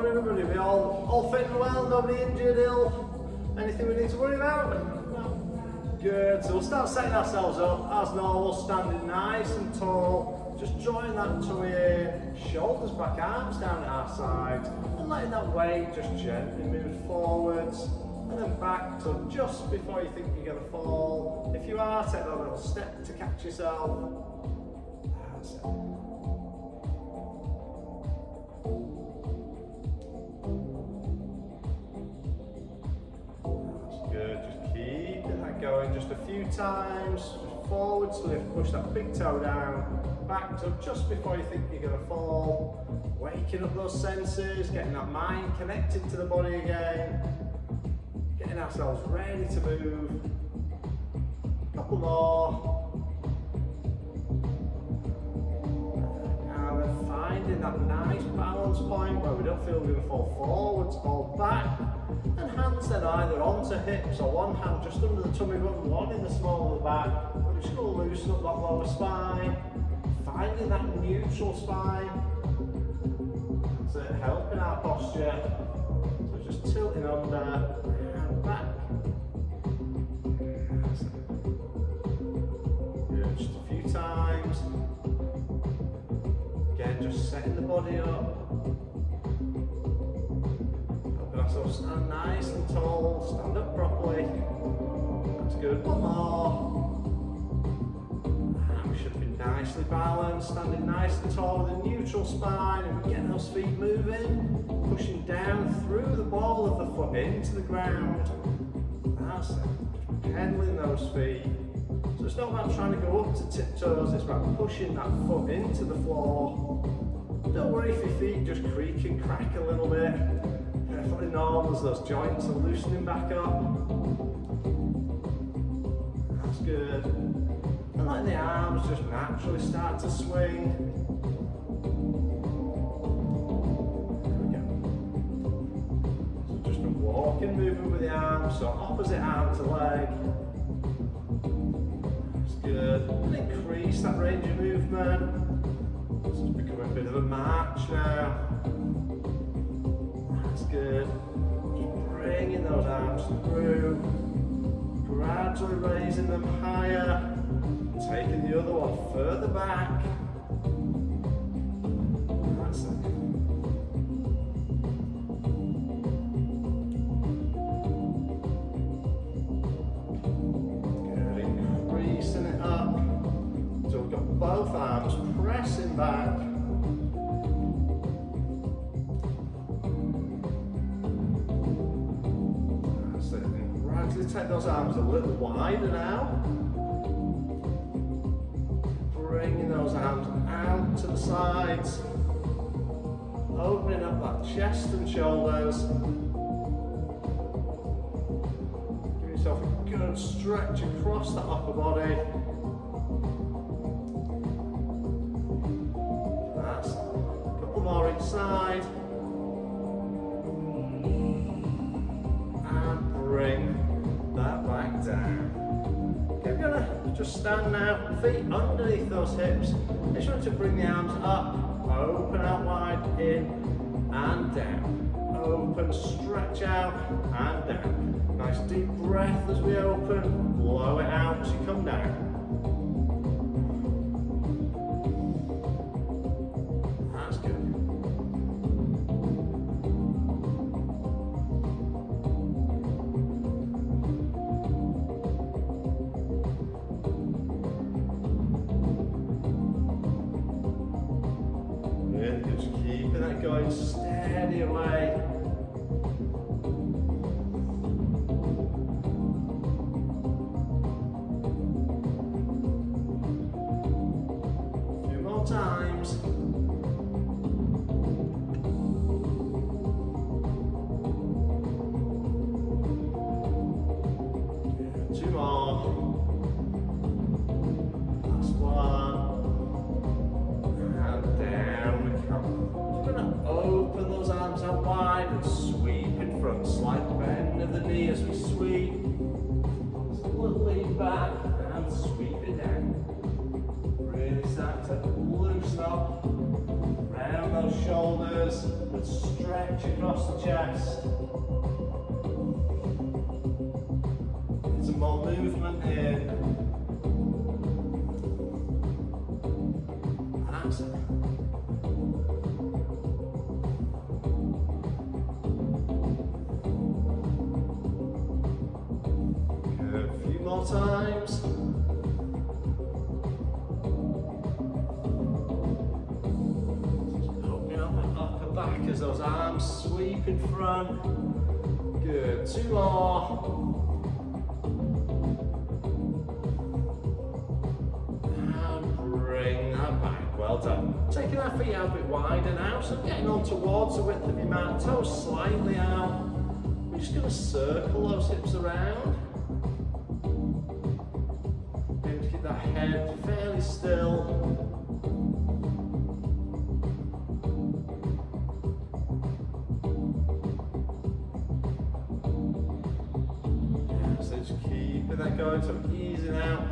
morning everybody, we all fit and well, nobody injured, ill? Anything we need to worry about? No. Good, so we'll start setting ourselves up as normal, standing nice and tall, just drawing that tummy in, shoulders back, arms down at our sides, and letting that weight just gently move forwards, and then back to just before you think you're going to fall. If you are, take that little step to catch yourself. That's it. Good, just keeping that going just a few times, just forwards lift, push that big toe down, back to just before you think you're going to fall, waking up those senses, getting that mind connected to the body again, getting ourselves ready to move, a couple more, and then finding that nice balance point where we don't feel we're going to fall forwards or back. And hands then either onto hips or one hand just under the tummy button, one in the small of the back. We're just going to loosen up that lower spine, finding that neutral spine. That's it, helping our posture. So just tilting under and back. Good, just a few times. Again, just setting the body up. So stand nice and tall, stand up properly. That's good. One more. And we should be nicely balanced, standing nice and tall with a neutral spine, and get those feet moving, pushing down through the ball of the foot into the ground. That's it. Pedaling those feet. So it's not about trying to go up to tiptoes, it's about pushing that foot into the floor. Don't worry if your feet just creak and crack a little bit. Perfectly normal as those joints are loosening back up. That's good. And letting the arms just naturally start to swing. There we go. So just a walking movement with the arms, so opposite arm to leg. That's good. And increase that range of movement. This is becoming a bit of a march now. That's good. Just bringing those arms through, gradually raising them higher, taking the other one further back. That's it. Good, increasing it up. So we've got both arms pressing back. Take those arms a little wider now. Bringing those arms out to the sides. Opening up that chest and shoulders. Give yourself a good stretch across the upper body. That's a couple more each side. And bring that back down. Okay, we're gonna just stand now, feet underneath those hips. Make sure to bring the arms up, open out wide, in and down. Open, stretch out and down. Nice deep breath as we open, blow it out as you come down. That's good. Just keeping that going steady away. A few more times. Two more. Last one. And down we come. We're going to open those arms out wide and sweep in front. Slight bend of the knee as we sweep. Just a little lean back and sweep it down. Really start to loosen up around those shoulders. shoulders and stretch across the chest. Get some more movement in. That's it. Good. A few more times. Back as those arms sweep in front. Good. 2 more. And bring that back. Well done. Taking our feet out a bit wider now, so getting on towards the width of your mat, toes slightly out. We're just going to circle those hips around. Maybe to keep that head fairly still. That going, so easing out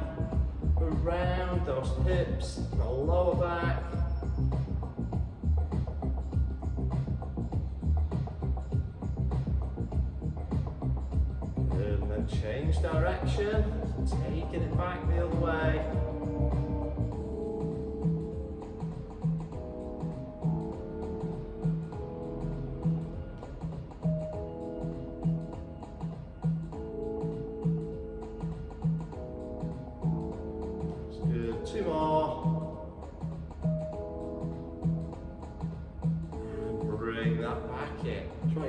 around those hips, the lower back. Good, and then change direction, taking it back the other way.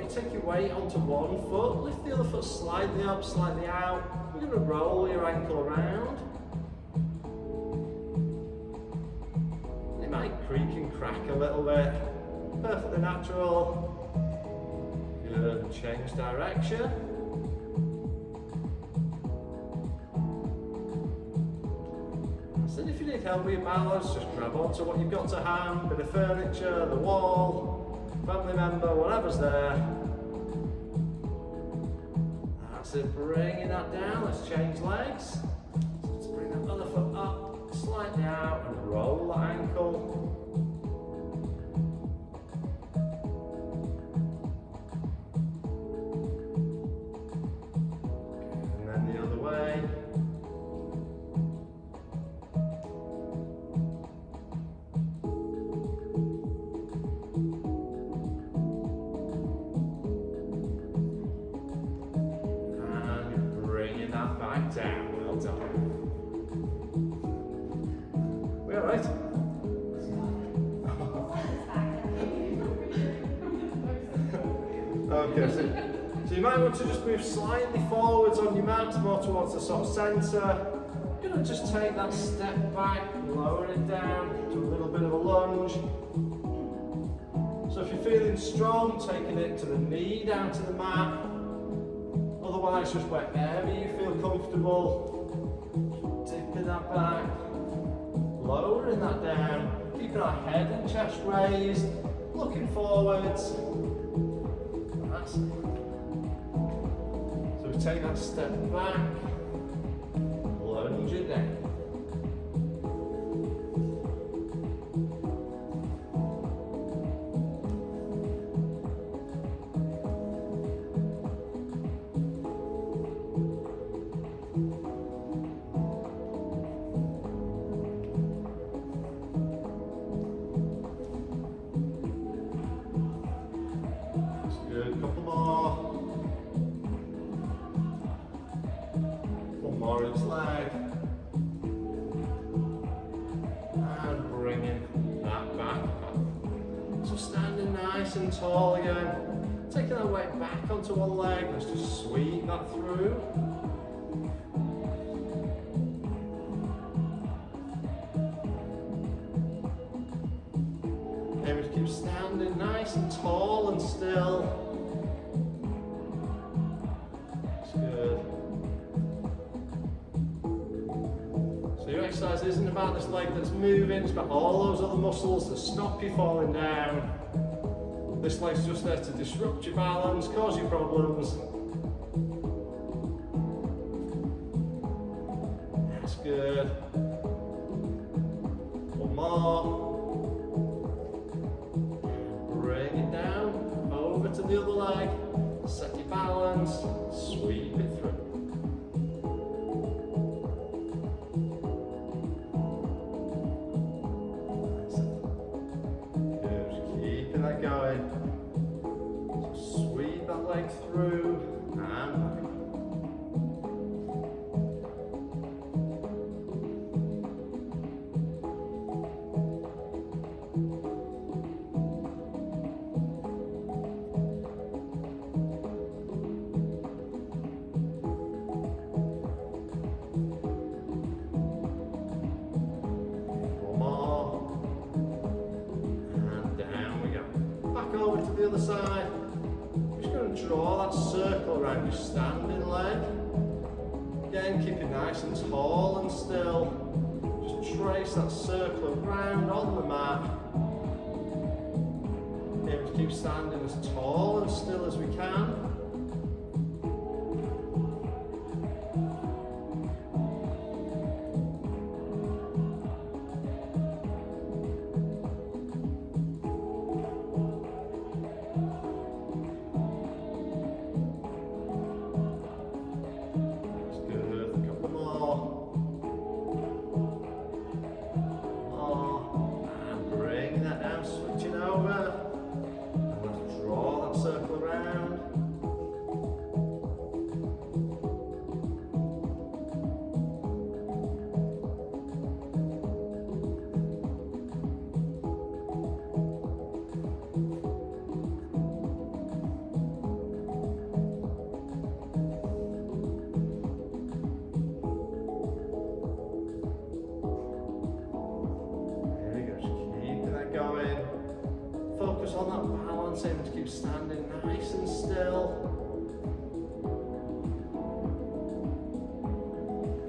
Take your weight onto one foot, lift the other foot slightly up, slightly out. We're going to roll your ankle around. It might creak and crack a little bit. Perfectly natural. Good, change direction. So if you need help with your balance, just grab onto what you've got to hand, bit of furniture, the wall, family member, whatever's there. That's it, bringing that down. Let's change legs. So let's bring that other foot up, slightly out, and roll the ankle. And then the other way. Down, well done. We all right? Okay, so you might want to just move slightly forwards on your mat, more towards the sort of centre. You're going to just take that step back, lower it down to a little bit of a lunge. So if you're feeling strong, taking it to the knee, down to the mat. Otherwise, just wherever you feel comfortable, dipping that back, lowering that down, keeping our head and chest raised, looking forwards. That's it. So we take that step back, lunge it down. Leg and bringing that back up. So standing nice and tall again, taking that weight back onto one leg. Let's just sweep that through. And we keep standing nice and tall and still. That's good. Your exercise isn't about this leg that's moving, it's about all those other muscles that stop you falling down. This leg's just there to disrupt your balance, cause you problems. That's good. One more. to the other leg, set your balance, sweep it through. Good, keeping that going. So sweep that leg through and back. The other side. I'm just going to draw that circle around your standing leg. Again, keep it nice and tall and still. Just trace that circle around on the mat. Aim to keep standing as tall and still as we can. Focus on that balance, aim to keep standing nice and still.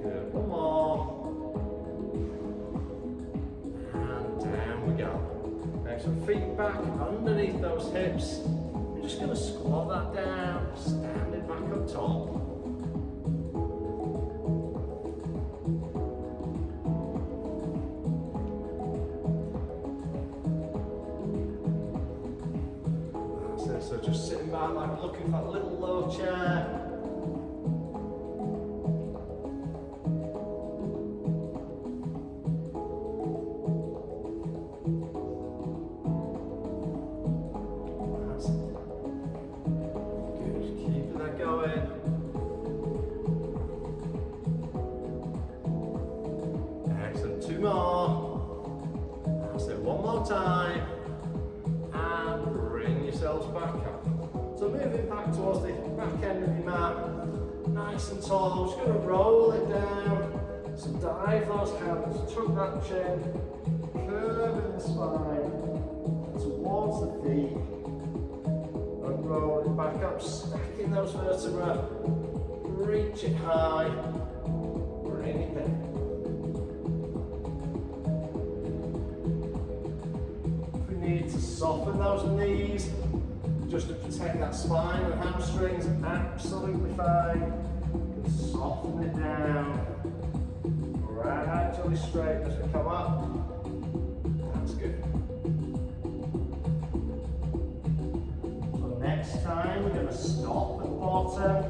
Good, one more. And down we go. Excellent, feet back underneath those hips. We're just going to squat that down, standing back up tall. So just sitting back like looking for that little low chair. That's good, keeping that going. Excellent, two more. That's it, one more time. Yourselves back up. So moving back towards the back end of your mat, nice and tall. I'm just going to roll it down. So dive those hands, tuck that chin, curving the spine towards the feet, and roll it back up, stacking those vertebrae. Reach it high, bring it down. Need to soften those knees just to protect that spine and hamstrings, absolutely fine. You can soften it down, gradually straighten as we come up. That's good. So next time we're going to stop at the bottom.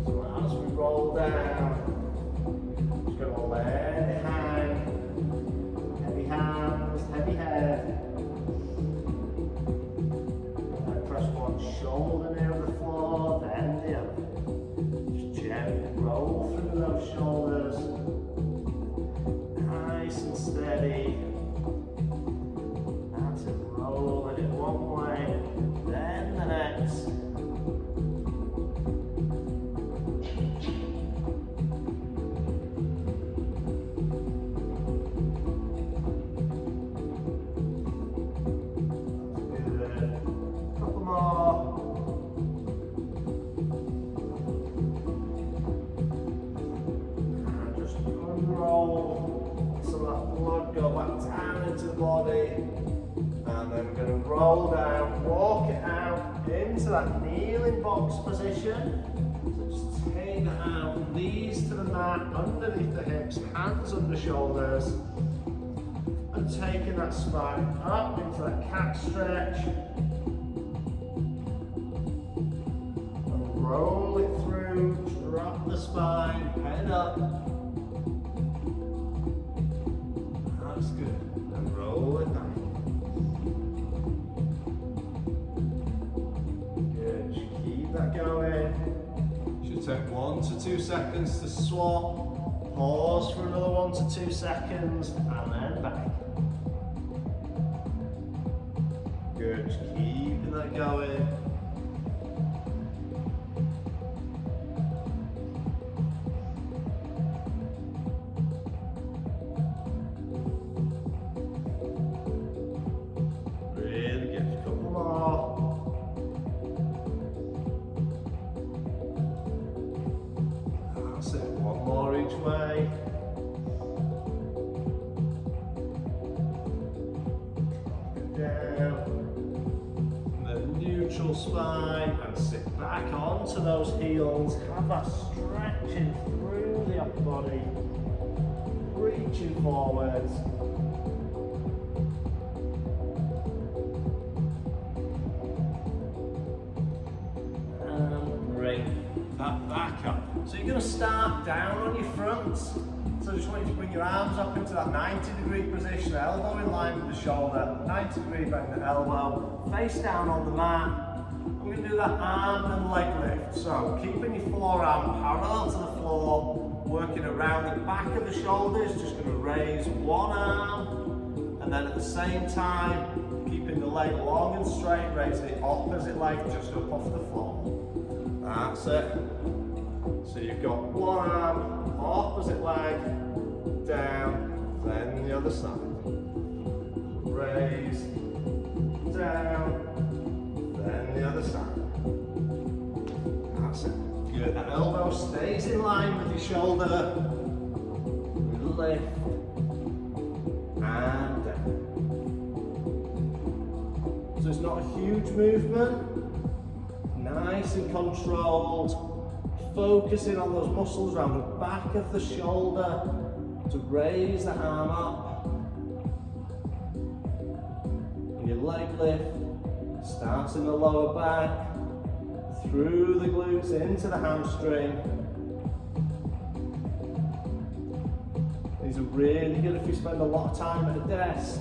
So as we roll down, just going to let it hang. Hands, heavy head. And press one shoulder near the floor, then the other. Just gently roll through those shoulders. Nice and steady. That's it, rolling it one way, then the next. Body, and then we're going to roll down, walk it out into that kneeling box position. So just take that out, knees to the mat, underneath the hips, hands under shoulders, and taking that spine up into that cat stretch. And roll it through, drop the spine, head up. That's good. And roll it down. Good. Keep that going. Should take 1 to 2 seconds to swap. Pause for another 1 to 2 seconds and then back. Good, just keeping that going. Really good, a couple more. That's it, 1 more each way. Down. The neutral spine and sit back onto those heels. Have that stretching through the upper body. Reaching forwards. And bring that back up. So you're going to start down on your fronts. So I just want you to bring your arms up into that 90-degree position, elbow in line with the shoulder, 90-degree bend the elbow, face down on the mat. We're going to do that arm and leg lift. So keeping your forearm parallel to the floor, working around the back of the shoulders, just going to raise one arm, and then at the same time, keeping the leg long and straight, raise the opposite leg just up off the floor. That's it. So you've got one arm, opposite leg, down, then the other side. Raise, down, then the other side. That's it. Good. That elbow stays in line with your shoulder. Lift, and down. So it's not a huge movement. Nice and controlled. Focusing on those muscles around the back of the shoulder to raise the arm up. And your leg lift starts in the lower back, through the glutes, into the hamstring. These are really good if you spend a lot of time at a desk.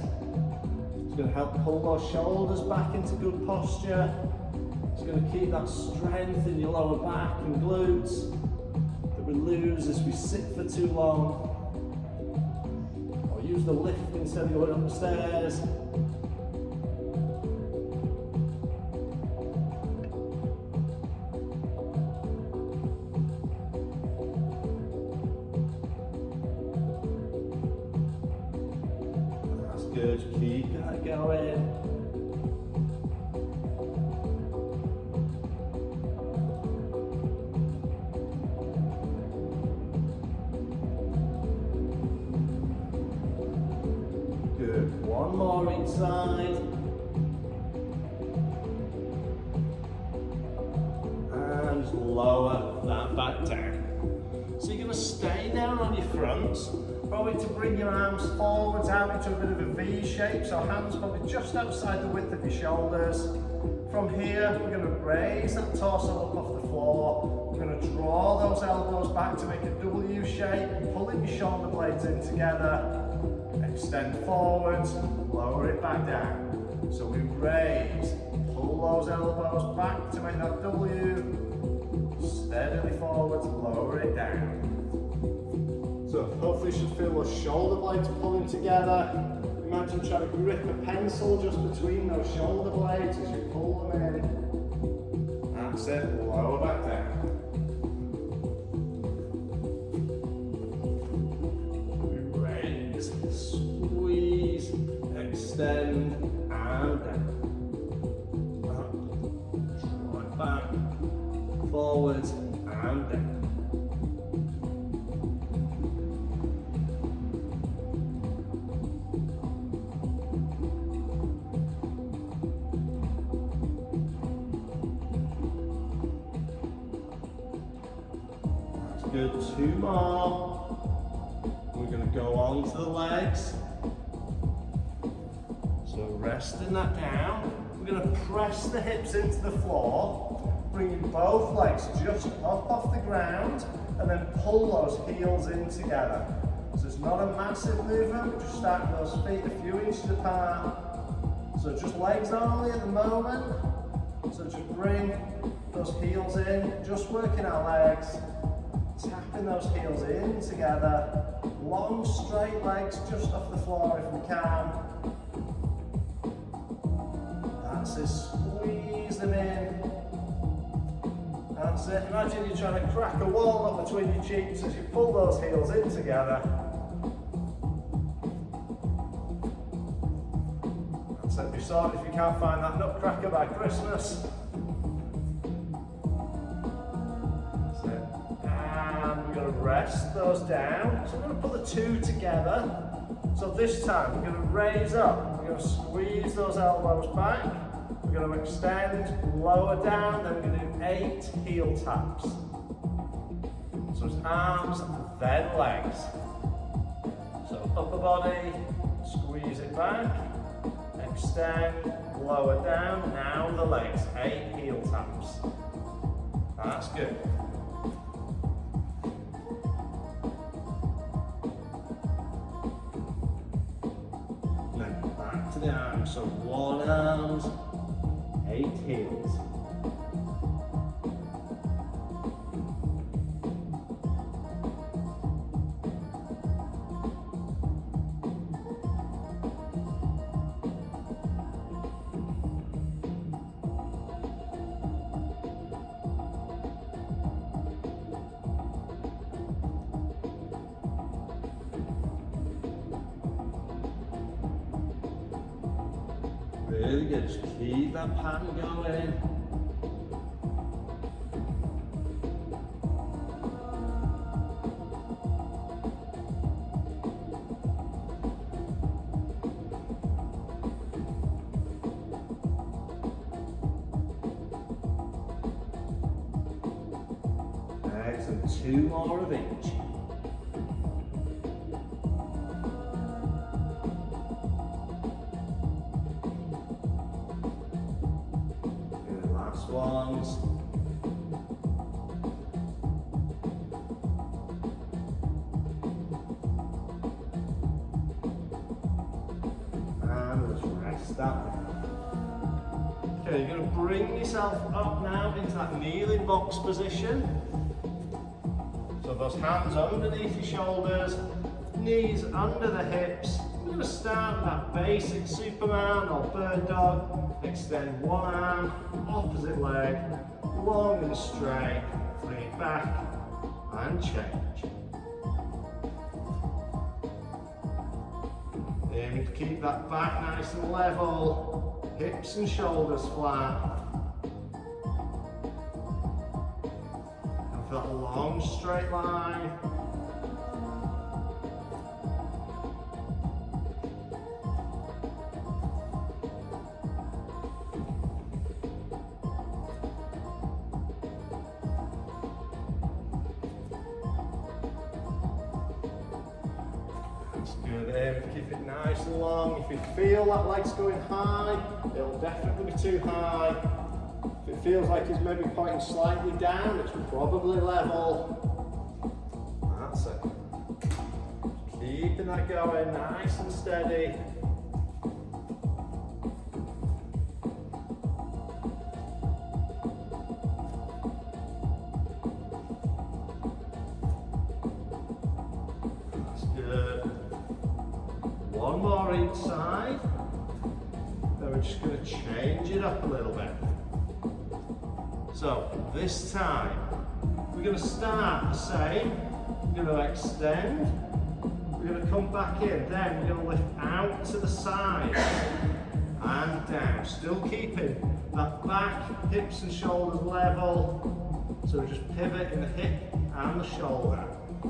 It's going to help pull those shoulders back into good posture. It's going to keep that strength in your lower back and glutes that we lose as we sit for too long. Or use the lift instead of going up the stairs. That's good, keep that going. One more each side. And just lower that back down. So you're going to stay down on your fronts. Probably to bring your arms forwards out into a bit of a V shape. So hands probably just outside the width of your shoulders. From here, we're going to raise that torso up off the floor. We're going to draw those elbows back to make a W shape. Pulling your shoulder blades in together. Extend forwards, lower it back down. So we raise, pull those elbows back to make that W. Steadily forwards, lower it down. So hopefully you should feel those shoulder blades pulling together. Imagine trying to grip a pencil just between those shoulder blades as you pull them in. That's it, lower back down. Squeeze, extend, and down. Up, right back, forwards, and down. That's good, 2 more. We're going to go on to the legs. Resting that down. We're going to press the hips into the floor, bringing both legs just up off the ground, and then pull those heels in together. So it's not a massive movement, we're just starting those feet a few inches apart. So just legs only at the moment. So just bring those heels in, just working our legs, tapping those heels in together. Long straight legs just off the floor if we can. That's it, squeeze them in. That's it, imagine you're trying to crack a walnut between your cheeks as you pull those heels in together. That's it, be sorted if you can't find that nutcracker by Christmas. That's it. And we're going to rest those down. So we're going to put the two together. So this time we're going to raise up, we're going to squeeze those elbows back. We're going to extend, lower down, then we're going to do 8 heel taps. So it's arms, then legs. So upper body, squeeze it back, extend, lower down, now the legs, 8 heel taps. That's good. Then back to the arms, so 1 arm, 8 heels. Really good, just keep that pattern going. Excellent, 2 more of each. Ones. And let's rest that. Okay, you're going to bring yourself up now into that kneeling box position. So those hands underneath your shoulders, knees under the hips. We're going to start with that basic Superman or bird dog. Extend one arm, opposite leg, long and straight, bring it back and change. Aim to keep that back nice and level, hips and shoulders flat. And for that long straight line. Good, keep it nice and long. If you feel that leg's going high, it'll definitely be too high. If it feels like it's maybe pointing slightly down, it's probably level. That's it. Keeping that going nice and steady. One more each side. Then we're just going to change it up a little bit. So this time we're going to start the same. We're going to extend. We're going to come back in. Then we're going to lift out to the side and down. Still keeping that back, hips and shoulders level. So we just pivot in the hip and the shoulder.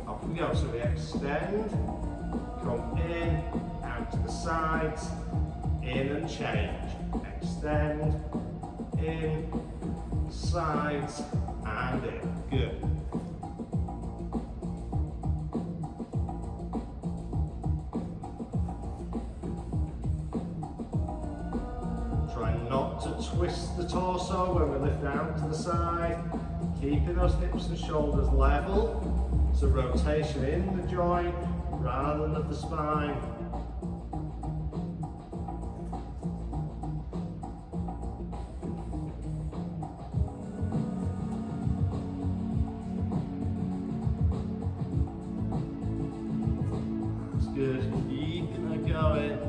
Off we go. So we extend, come in, out to the sides, in and change. Extend, in, sides, and in. Good. twist the torso when we lift down to the side, keeping those hips and shoulders level, so rotation in the joint rather than of the spine. That's good, keeping that going.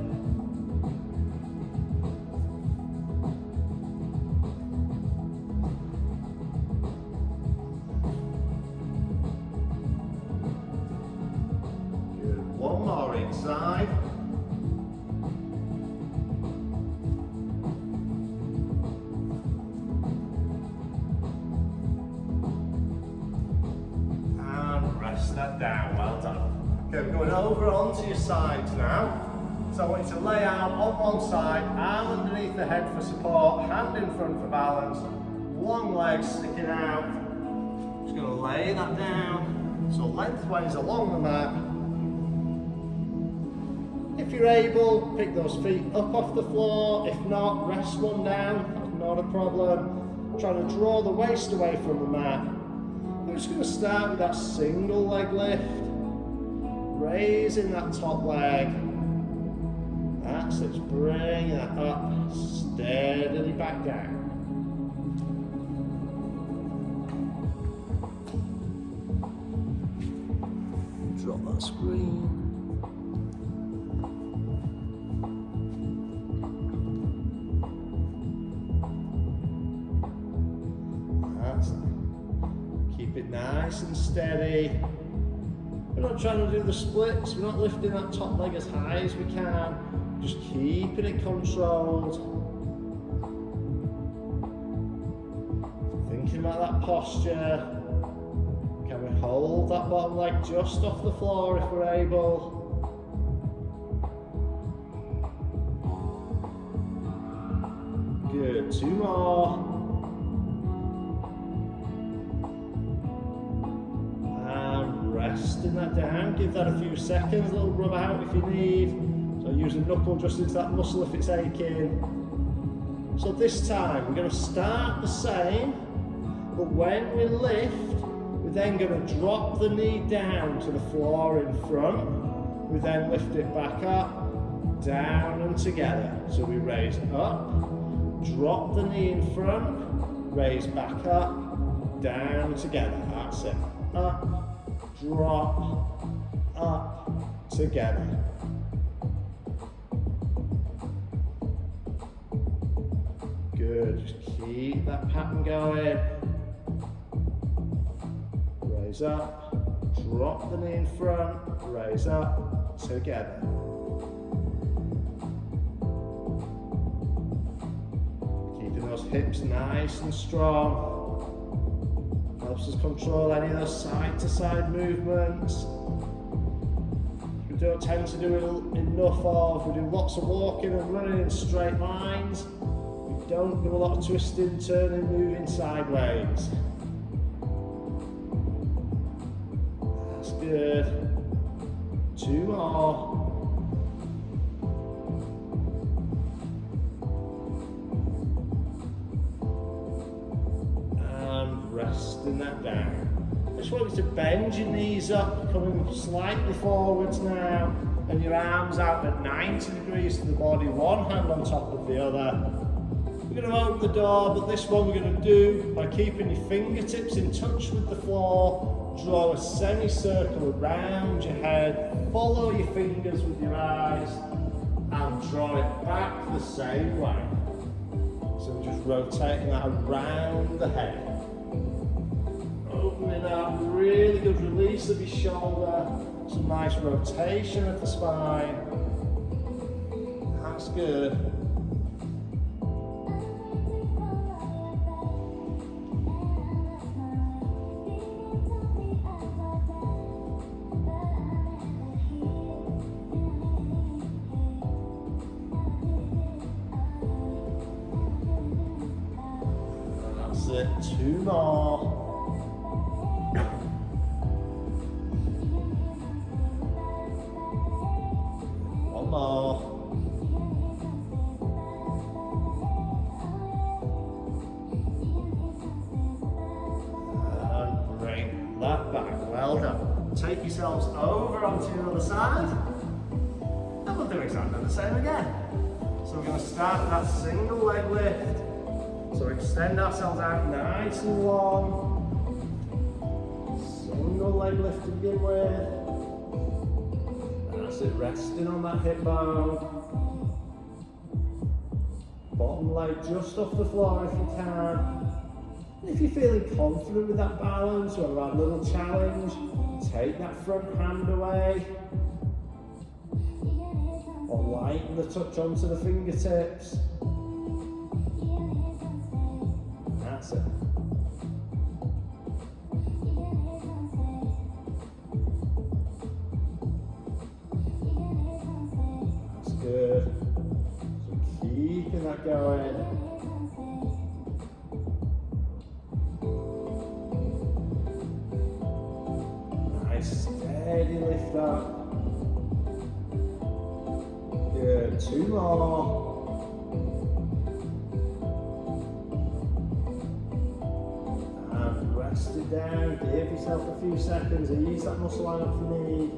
One more inside. And rest that down, well done. Okay, we're going over onto your sides now. So I want you to lay out on one side, arm underneath the head for support, hand in front for balance, long legs sticking out. Just going to lay that down, so lengthways along the mat. If you're able, pick those feet up off the floor. If not, rest one down, not a problem. Trying to draw the waist away from the mat. We're just going to start with that single leg lift. Raising that top leg. That's it, bring that up, steadily back down. Drop that screen. Keep it nice and steady. We're not trying to do the splits, we're not lifting that top leg as high as we can, just keeping it controlled. Thinking about that posture. Can we hold that bottom leg just off the floor if we're able? Good, two more. Resting that down, give that a few seconds, a little rub out if you need. So use a knuckle just into that muscle if it's aching. So this time we're going to start the same, but when we lift, we're then going to drop the knee down to the floor in front. We then lift it back up, down and together. So we raise up, drop the knee in front, raise back up, down together. That's it. Up, drop, up, together. Good, just keep that pattern going. Raise up, drop the knee in front, raise up, together. Keeping those hips nice and strong. Helps us control any of those side to side movements. We don't tend to do enough of. We do lots of walking and running in straight lines. We don't do a lot of twisting, turning, moving sideways. That's good. Two more. Resting that down. I just want you to bend your knees up, coming slightly forwards now, and your arms out at 90 degrees to the body, one hand on top of the other. We're going to open the door, but this one we're going to do by keeping your fingertips in touch with the floor. Draw a semicircle around your head, follow your fingers with your eyes, and draw it back the same way. So we're just rotating that around the head. Opening up, really good release of your shoulder, some nice rotation of the spine. That's good. That's it, two more. yourselves over onto the other side. And we'll do exactly the same again. So we're going to start with that single leg lift. So extend ourselves out nice and long. Single leg lift to begin with. That's it, resting on that hip bone. Bottom leg just off the floor if you can. And if you're feeling confident with that balance or that little challenge, take that front hand away. Or lighten the touch onto the fingertips. That's it. That's good. So keeping that going. Nice steady lift up. Good, 2 more. And rest it down, give yourself a few seconds, ease that muscle out if you need.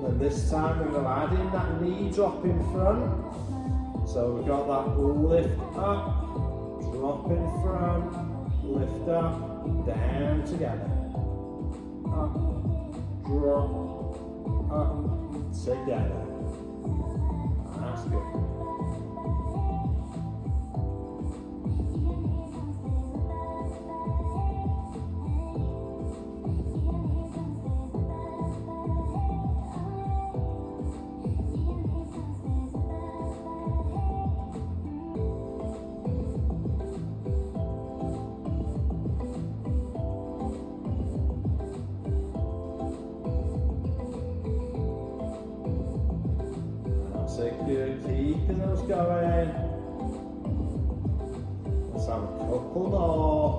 And this time we're going to add in that knee drop in front. So we've got that lift up, drop in front, lift up, down together. Up, drop, up, together. That's good. Good, keeping those going. Let's have a couple more.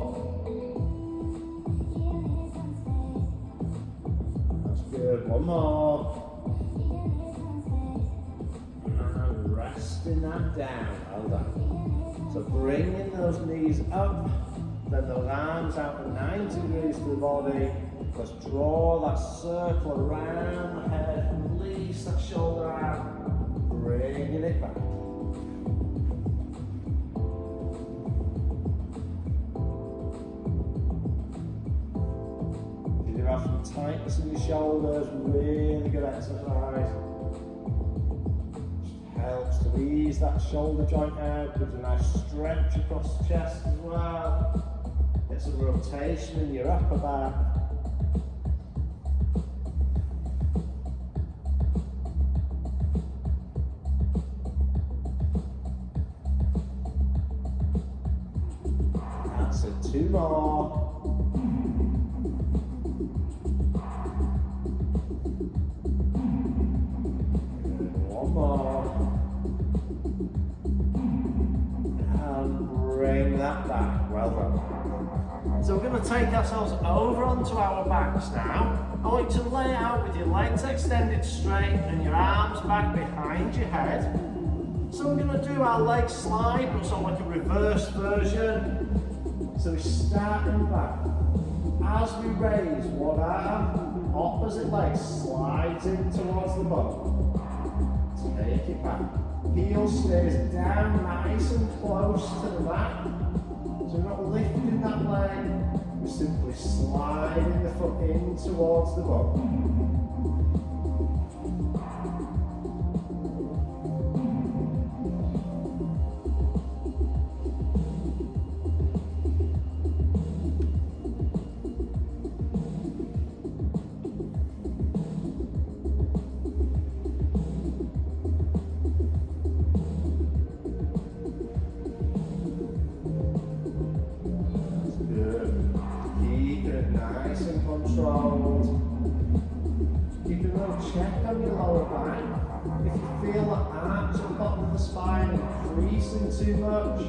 That's good, one more. And resting that down, well done. So bringing those knees up, then those arms out at 90 degrees to the body. Let's draw that circle around the head, release that shoulder out. Bringing it back. You do have some tightness in your shoulders, really good exercise. Just helps to ease that shoulder joint out, gives a nice stretch across the chest as well. Get some rotation in your upper back. So 2 more. Good. 1 more. And bring that back. Well done. So we're going to take ourselves over onto our backs now. I like to lay out with your legs extended straight and your arms back behind your head. So we're going to do our leg slide, but sort of like a reverse version. So we start in the back. As we raise one arm, opposite leg slides in towards the bum. Take it back. Heel stays down nice and close to the mat. So we're not lifting that leg, we're simply sliding the foot in towards the bum. Controlled. Keep a little check on your lower back. If you feel the arms at the bottom of the spine increasing too much,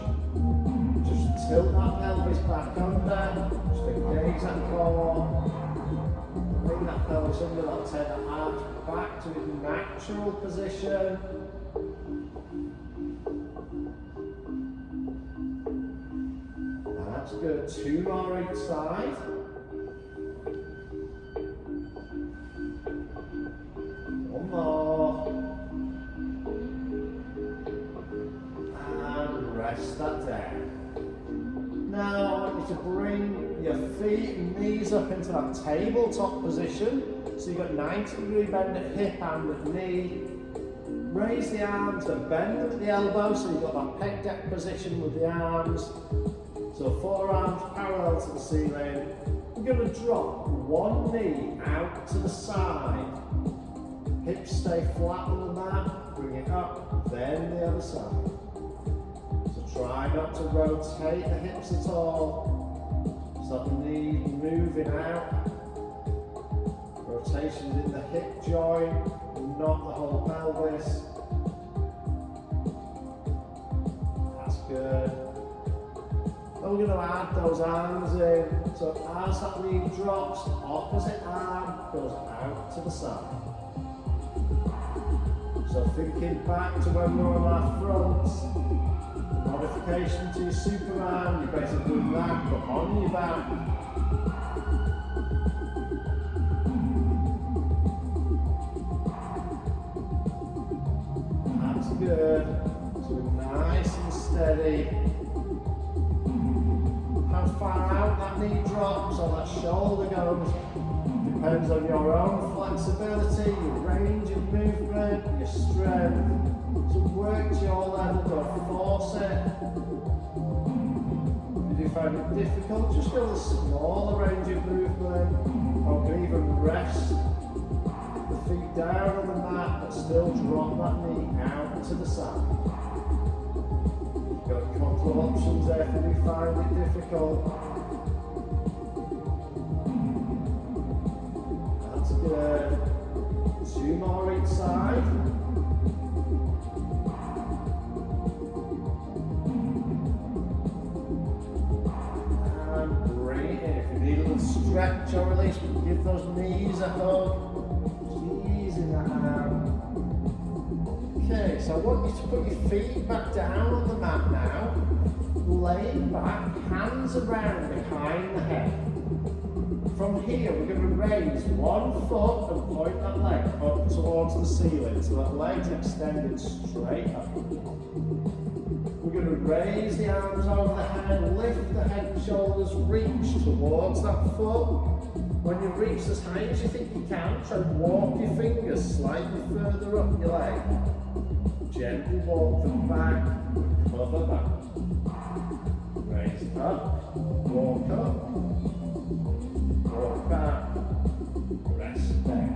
just tilt that pelvis back under. Just engage that core. Bring that pelvis under, that'll take the arms back to its natural position. That's good. 2 more each side. rest that down. Now I want you to bring your feet and knees up into that tabletop position. So you've got 90-degree bend at hip and at knee. Raise the arms and bend them at the elbow, so you've got that pec deck position with the arms. So forearms parallel to the ceiling. We're going to drop one knee out to the side. Hips stay flat on the mat. Bring it up, then the other side. So try not to rotate the hips at all. So the knee moving out. Rotations in the hip joint, not the whole pelvis. That's good. And we're going to add those arms in. So as that knee drops, opposite arm goes out to the side. So thinking back to when we were on our fronts, modification to your Superman, you're basically doing that, but on your back. That's good. So nice and steady. How far out that knee drops or that shoulder goes depends on your own flexibility, your range of movement, your strength. So work to your level, don't force it. If you do find it difficult, just go with a smaller range of movement, or can even rest the feet down on the mat but still drop that knee out to the side. You've got a couple of options there if you do find it difficult. That's good. 2 more each side. And bring it in. If you need a little stretch or release, give those knees a hug. Easing that out. Okay, so I want you to put your feet back down on the mat now. Laying back, hands around behind the head. From here, we're going to raise one foot and point that leg up towards the ceiling. So that leg's extended straight up. We're going to raise the arms over the head, lift the head and shoulders, reach towards that foot. When you reach as high as you think you can, try and walk your fingers slightly further up your leg. Gently walk them back, cover back. Raise up, walk up, walk back, rest down.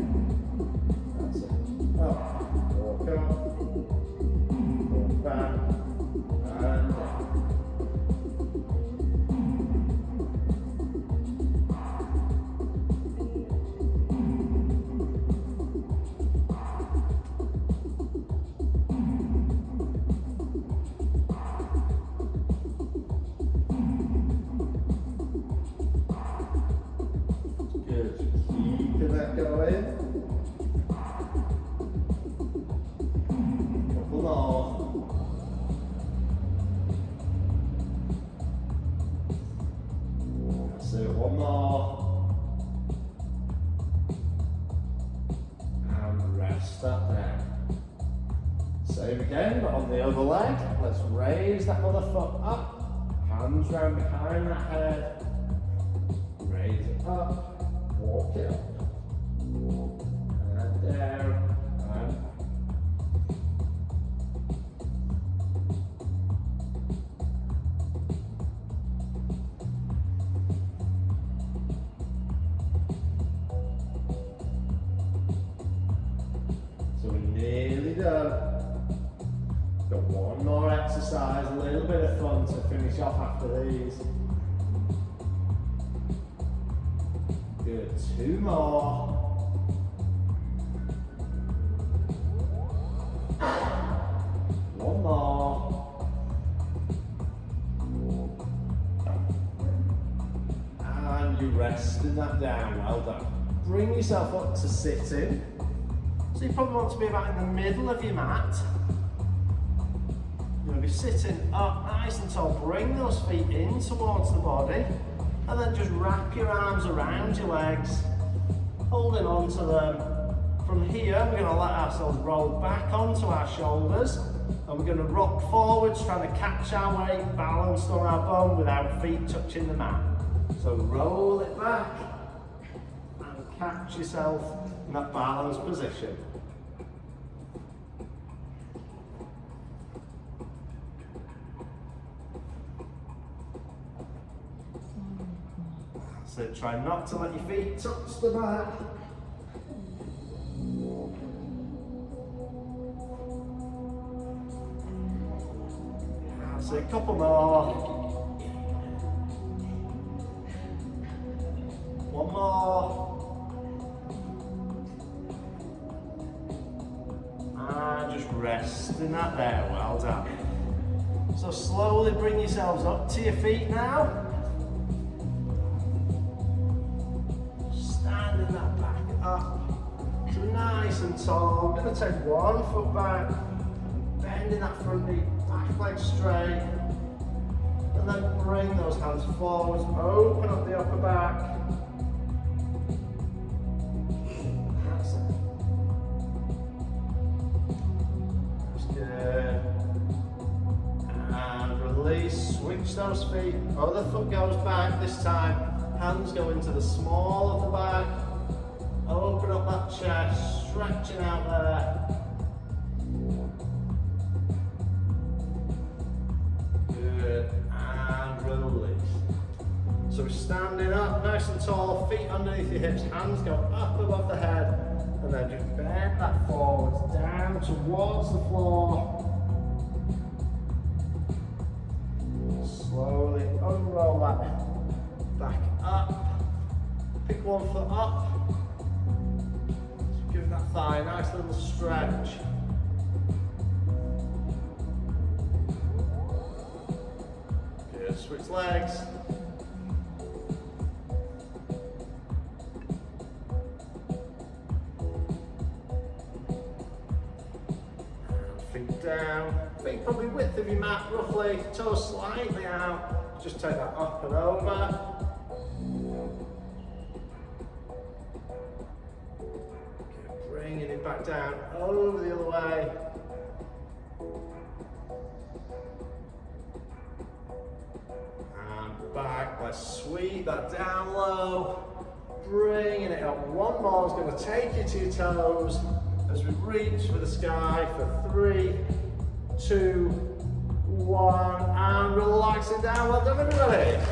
That's it. Up, walk up, walk back, and down. One more. And rest that down. Same again, but on the other leg. Let's raise that other foot up. Hands round behind that head. Raise it up. Walk it up. And down. And got one more exercise, a little bit of fun to finish off after these. Good, 2 more. One more. And you're resting that down, well done. Bring yourself up to sitting. So you probably want to be about in the middle of your mat. You're going to be sitting up nice and tall. Bring those feet in towards the body. And then just wrap your arms around your legs, holding on to them from here, we're going to let ourselves roll back onto our shoulders, and we're going to rock forwards, trying to catch our weight, balanced on our bum without feet touching the mat. So roll it back and catch yourself in that balanced position. So try not to let your feet touch the mat. So a couple more. One more. And just rest in that there, well done. So slowly bring yourselves up to your feet now. Standing that back up. So nice and tall. I'm going to take one foot back, bending that front knee, back leg straight. And then bring those hands forwards, open up the upper back. That's it. That's good. And release, switch those feet. Other foot goes back this time. Hands go into the small of the back. Open up that chest, stretching out there. Good. And release. So we're standing up nice and tall, feet underneath your hips, hands go up above the head, and then just bend that forwards, down towards the floor. Slowly unroll that back up. Pick one foot up. Just give that thigh a nice little stretch. Good, switch legs. Feet down, feet probably width of your mat roughly, toes slightly out, just take that up and over. Okay, bringing it back down, over the other way. And back, let's sweep that down low, bringing it up. One more is going to take you to your toes. As we reach for the sky for 3, 2, 1, and relaxing down. Well done, everybody.